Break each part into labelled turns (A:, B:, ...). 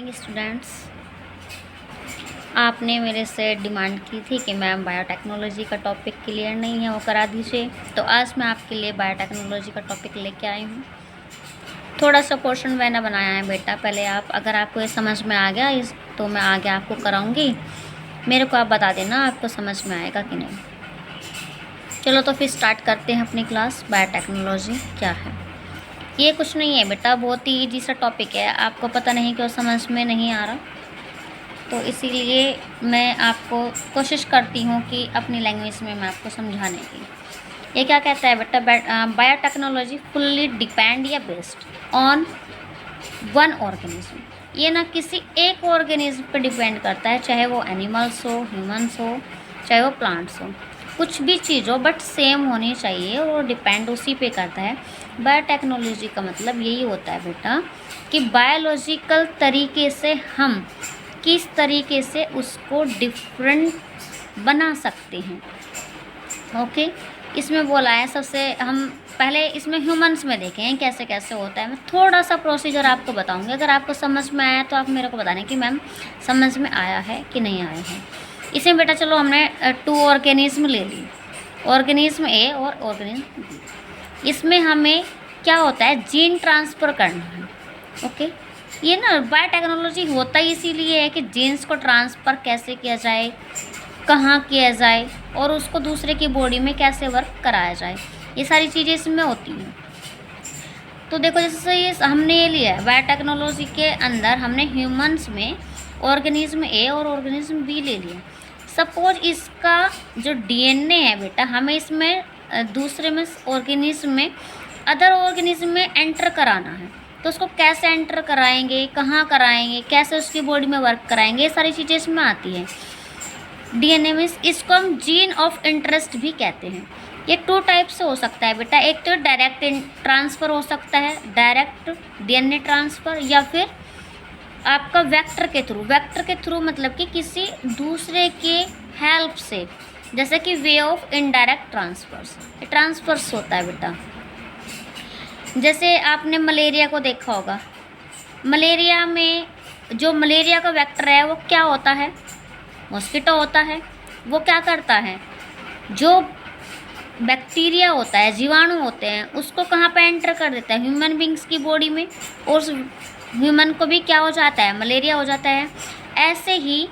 A: Morning students. आपने मेरे से डिमांड की थी कि मैम बायोटेक्नोलॉजी का टॉपिक क्लियर नहीं है, वो करा दीजिए। तो आज मैं आपके लिए बायोटेक्नोलॉजी का टॉपिक लेके आई हूँ। थोड़ा सा पोर्शन मैंने बनाया है बेटा, पहले आप अगर आपको ये समझ में आ गया तो मैं आगे आपको कराऊँगी। मेरे को आप बता देना आपको समझ में आएगा कि नहीं। चलो तो फिर स्टार्ट करते हैं अपनी क्लास। बायोटेक्नोलॉजी क्या है? ये कुछ नहीं है बेटा, बहुत ही ईजी सा टॉपिक है। आपको पता नहीं क्यों समझ में नहीं आ रहा, तो इसीलिए मैं आपको कोशिश करती हूँ कि अपनी लैंग्वेज में मैं आपको समझाने की। ये क्या कहता है बेटा, बायोटेक्नोलॉजी फुल्ली डिपेंड या बेस्ड ऑन वन ऑर्गेनिज्म। ये ना किसी एक ऑर्गेनिज्म पर डिपेंड करता है, चाहे वो एनिमल्स हो, ह्यूमंस हो, चाहे वो प्लांट्स हो, कुछ भी चीज़ हो बट सेम होनी चाहिए और डिपेंड उसी पे करता है। बायोटेक्नोलॉजी का मतलब यही होता है बेटा कि बायोलॉजिकल तरीके से हम किस तरीके से उसको डिफरेंट बना सकते हैं। ओके, इसमें बोला है सबसे हम पहले इसमें ह्यूमंस में देखें कैसे कैसे होता है। मैं थोड़ा सा प्रोसीजर आपको बताऊंगी, अगर आपको समझ में आया तो आप मेरे को बताने कि मैम समझ में आया है कि नहीं आया है। इसमें बेटा चलो हमने 2 ऑर्गेनिज्म ले ली, ऑर्गेनिज्म ए और ऑर्गेनिज्म बी। इसमें हमें क्या होता है, जीन ट्रांसफ़र करना है। ओके, ये ना बायोटेक्नोलॉजी होता ही इसीलिए है कि जीन्स को ट्रांसफ़र कैसे किया जाए, कहाँ किया जाए और उसको दूसरे की बॉडी में कैसे वर्क कराया जाए, ये सारी चीज़ें इसमें होती हैं। तो देखो जैसे ये हमने ये लिया है बायोटेक्नोलॉजी के अंदर, हमने ह्यूमंस में ऑर्गेनिज्म ए और ऑर्गेनिज्म बी ले लिया। सपोज इसका जो डीएनए है बेटा, हमें इसमें दूसरे में ऑर्गेनिज्म में अदर ऑर्गेनिज्म में एंटर कराना है, तो उसको कैसे एंटर कराएंगे, कहाँ कराएंगे, कैसे उसकी बॉडी में वर्क कराएंगे, ये सारी चीज़ें इसमें आती हैं। डीएनए में इसको हम जीन ऑफ इंटरेस्ट भी कहते हैं। ये 2 टाइप से हो सकता है बेटा, एक तो डायरेक्ट ट्रांसफ़र हो सकता है, डायरेक्ट डीएनए ट्रांसफ़र, या फिर आपका वेक्टर के थ्रू मतलब कि किसी दूसरे के हेल्प से, जैसे कि वे ऑफ इनडायरेक्ट ट्रांसफर्स होता है बेटा। जैसे आपने मलेरिया को देखा होगा, मलेरिया में जो मलेरिया का वेक्टर है वो क्या होता है, मॉस्किटो होता है। वो क्या करता है, जो बैक्टीरिया होता है, जीवाणु होते हैं, उसको कहाँ पे एंटर कर देता है, ह्यूमन बींग्स की बॉडी में, और उस ह्यूमन को भी क्या हो जाता है, मलेरिया हो जाता है। ऐसे ही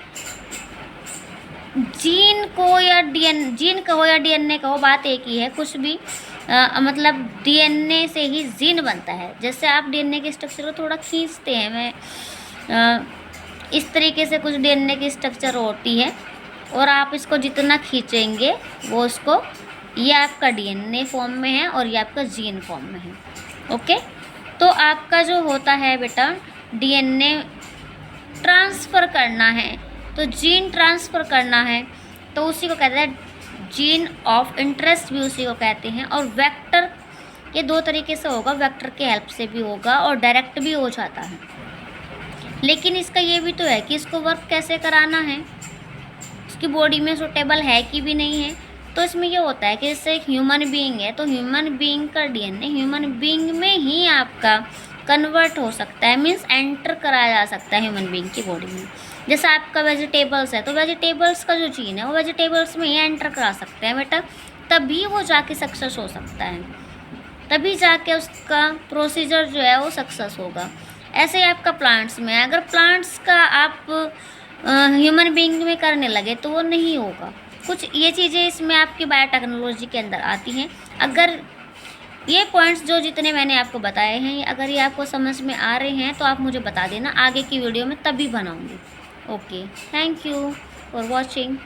A: जीन को या डीएनए का हो, बात एक ही है, कुछ भी मतलब डीएनए से ही जीन बनता है। जैसे आप डीएनए के स्ट्रक्चर को थोड़ा खींचते हैं, मैं इस तरीके से कुछ डीएनए की स्ट्रक्चर होती है, और आप इसको जितना खींचेंगे वो उसको, ये आपका डीएनए फॉर्म में है और ये आपका जीन फॉर्म में है। ओके, तो आपका जो होता है बेटा डीएनए ट्रांसफ़र करना है, तो जीन ट्रांसफ़र करना है, तो उसी को कहते हैं जीन ऑफ इंटरेस्ट, भी उसी को कहते हैं। और वेक्टर, ये 2 तरीके से होगा, वेक्टर के हेल्प से भी होगा और डायरेक्ट भी हो जाता है। लेकिन इसका ये भी तो है कि इसको वर्क कैसे कराना है, उसकी बॉडी में सूटेबल है कि भी नहीं है। तो इसमें ये होता है कि जैसे एक ह्यूमन बीइंग है, तो ह्यूमन बीइंग का डीएनए ह्यूमन बीइंग में ही आपका कन्वर्ट हो सकता है, मीन्स एंटर कराया जा सकता है ह्यूमन बीइंग की बॉडी में। जैसे आपका वेजिटेबल्स है, तो वेजिटेबल्स का जो जीन है वो वेजिटेबल्स में ही एंटर करा सकते हैं बेटा, तभी वो जाके सक्सेस हो सकता है, तभी जाके उसका प्रोसीजर जो है वो सक्सेस होगा। ऐसे ही आपका प्लांट्स में है, अगर प्लांट्स का आप ह्यूमन बीइंग में करने लगे तो वो नहीं होगा। कुछ ये चीज़ें इसमें आपकी बायोटेक्नोलॉजी के अंदर आती हैं। अगर ये पॉइंट्स जो जितने मैंने आपको बताए हैं, अगर ये आपको समझ में आ रहे हैं तो आप मुझे बता देना, आगे की वीडियो में तभी बनाऊंगी। Okay, thank you for watching.